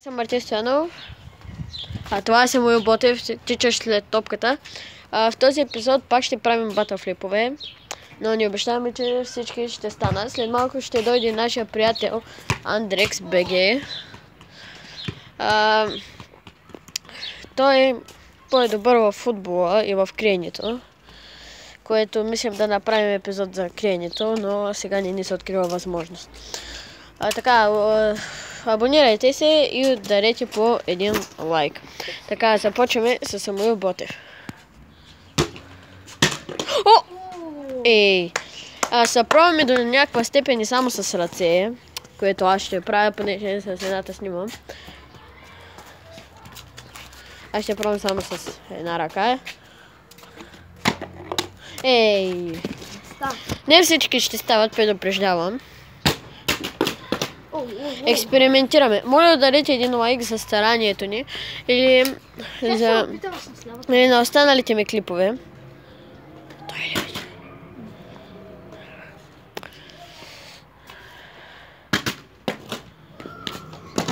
Съм Мартин Стоянов, а това е Самуил Ботев, тичащ след топката. В този епизод пак ще правим батъфлипове, но ни обещаваме, че всички ще станат. След малко ще дойде нашия приятел Андрекс БГ. Той е по-добър в футбола и в криенето, което мислим да направим епизод за криенето, но сега не ни се открива възможност. Абонирайте се и ударете по един лайк. Така, започваме с Самуил Ботев. О! Ей! Се пробваме до някаква степен и само с ръце, което аз ще правя, понеже с едната снимам. Аз ще пробвам само с една ръка. Ей! Не всички ще стават, предупреждавам. Експериментираме. Моля да дадете един лайк за старанието ни или на останалите ми клипове.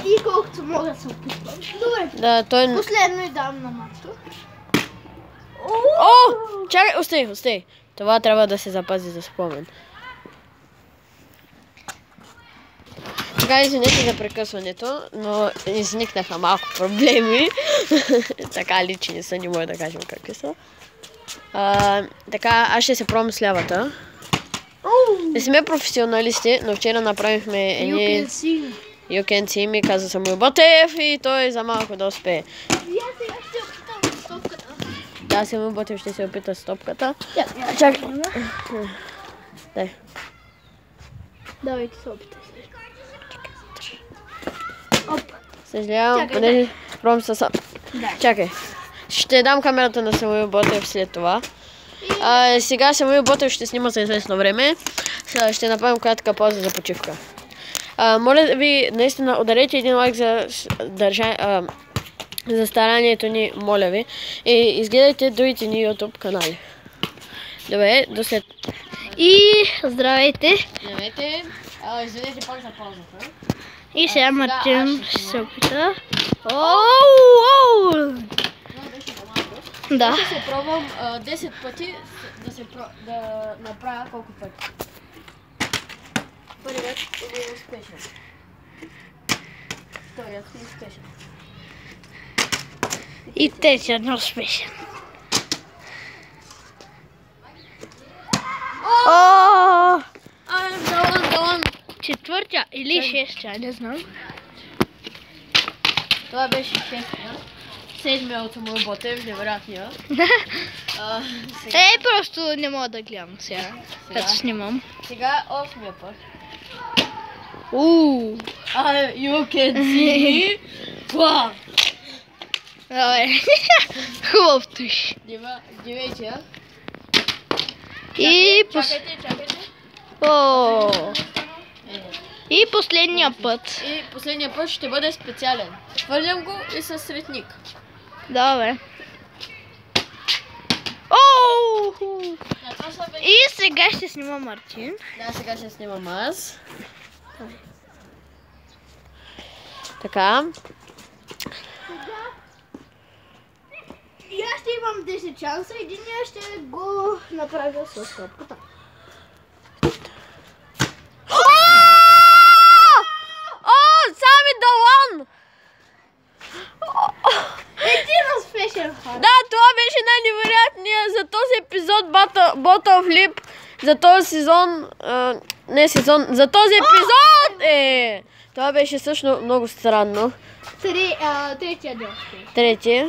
И колкото мога да се опитвам. Добре. Да, той... Последно и дам на Марто. О! Чакай, остай. Това трябва да се запази за спомен. Така, извинете за прекъсването, но изникнаха малко проблеми. Така, лични са, не мога да кажем какви са. Така, аз ще се пробвам с лявата. Не сме професионалисти, но вчера направихме едни... You can see me, каза Самуил Ботев и той за малко да успее. И аз сега ще се опитам с топката. Да, Самуил Ботев ще се опита с топката. Чакай. Дай. Давайте се опитай. Оп. Съжалявам, понеже пробвам с... Чакай. Ще дам камерата на Самуил Ботев след това. Сега Самуил Ботев ще снима за известно време. Ще направим кратка пауза за почивка. Моля ви, наистина, ударете един лайк за старанието ни, моля ви. И изгледайте другите ни YouTube канали. Добре, до след... И здравейте. Здравейте. Извинете пак за паузата. И сега Мартин ще се опита. Оу! Да. Ще се пробвам 10 пъти да направя колко пъти. Първият е успешен. Вторият е успешен. И третият е успешен. Далан. Четвъртия или шестия, не знам. Това беше шестия. Седмия от Самуил Ботев, невероятния. Просто не мога да гледам сега, като снимам. Сега 8-я път. You can see me. Добре. Хубав туш. 9-я. И Чакайте. И последния път. И последния път ще бъде специален. Хвърлям го и със светник. Добре. И сега ще снима Мартин. Да, сега ще снимам аз. Така. И аз ще имам 10 шанса. Единия ще го направя с топката. Сами Далан! Един успешен ход. Да, това беше най-невероятният за този епизод Ботофлип. За този сезон... за този епизод! Това беше също много странно. Третия ден. Трети.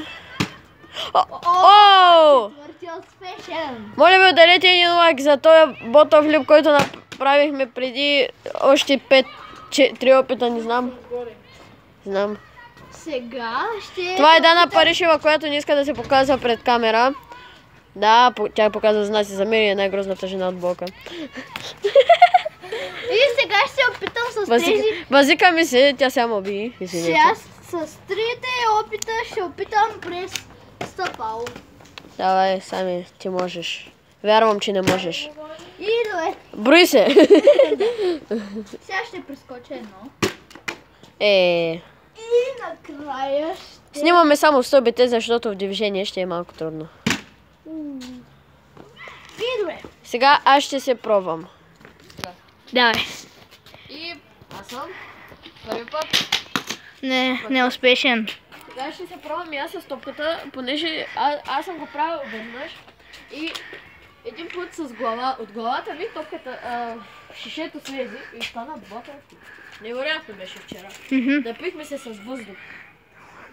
Четвъртия успешен. Моля ви, ударете един лайк за този Ботофлип, който направихме преди още 3 опита, не знам. Знам. Сега ще... Това е Дана Паришева, която не иска да се показва пред камера. Да, тя показва знаци за мен и е най-грозната жена от блока. И сега ще се опитам с тези... Базика ми се, тя сега ме уби. Сега с трите опита ще опитам през стъпало. Давай, Сами, ти можеш. Вярвам, че не можеш. И добре. Брои се! Сега ще прескоча едно. И на накрая ще... Снимаме само в стълбите, защото в движение ще е малко трудно. И добре. Сега аз ще се пробвам. Давай. И аз съм първи път. Не успешен. Сега ще се пробвам и аз с топката, понеже аз съм го правил веднъж и един път с глава, от главата ми топката шишето слезе и стана бота. Невероятно беше вчера. Напихме се с въздух.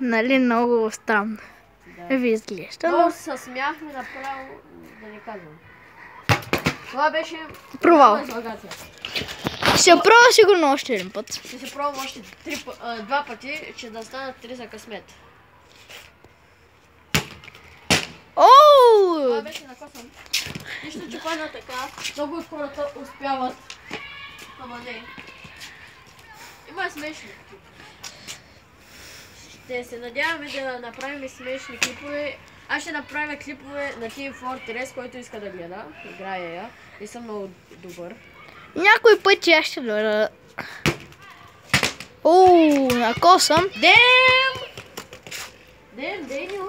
Нали, много странно. Ви изглежда. Много се смяхме направо, да не казвам. Това беше провал. излагация. Ще пробва сигурно още един път. Ще се пробвам още два пъти, че да станат 3 за късмет. Това беше на косъм. Нищо, че падна така. Много от хората успяват. Ама не. Има смешни. Ще се надяваме да направим смешни клипове. Аз ще направим клипове на Team Fortress, който иска да гледа. Играя я. И съм много добър. Някой път аз ще дойда. На косъм. Деню.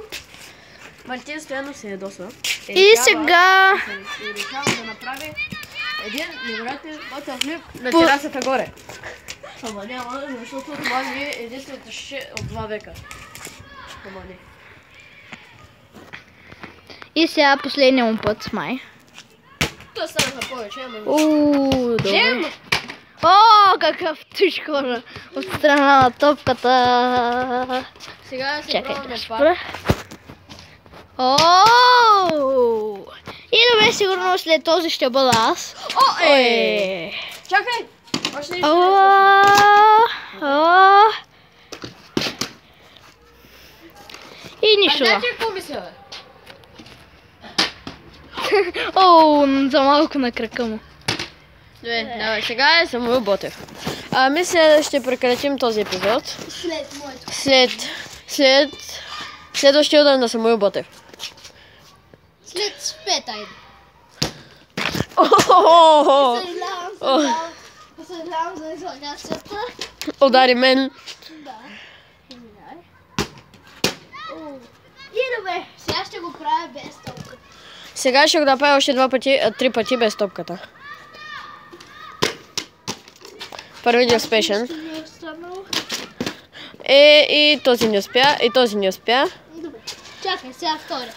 Мартин Стоянов се ядосва. И сега... И решава да направи един невероятен ботъфлип на терасата горе. Ама няма, защото това ми е единственото шише от 2 века. Ама не. И сега последния му път, май. Това станаха повече, ама... Добре. Какъв тъж хора от страна на топката. Сега се пробваме пак. И добре, сигурно след този ще бъда аз. Чакай! Още нещо И нищо. Знаете какво мисля, бе? За малко на крака му. Добре, давай, сега е Самуил Ботев. Мисля, ще прекратим този епизод. След моето. След следващия удар на Самуил Ботев. След спет, айде. Съжалявам за излагацията. Удари мен. Да. И добре, сега ще го правя без топката. Сега ще го направя още 3 пъти без топката. Първи не успешен. И този не успя, и този не успя. Добре, чакай, сега втори.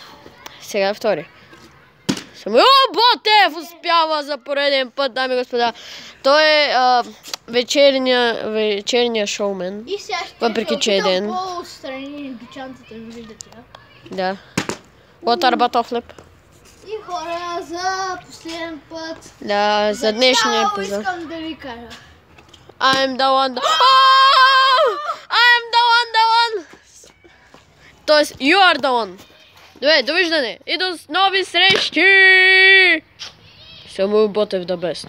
Сега втори. Самуил Ботев успява за пореден път, дами и господа. Той е вечерния шоумен. И сега ще въпреки че е ден. по-отстрани дучанцата, виждате. Да. What about Ботофлип? И хора, за последен път. Да, за днешния епизод. Искам да ви кажа. I'm the one. I'm the one. Тоест, you are the one. Добре, довиждане и до нови срещи! Самуил Ботев the best.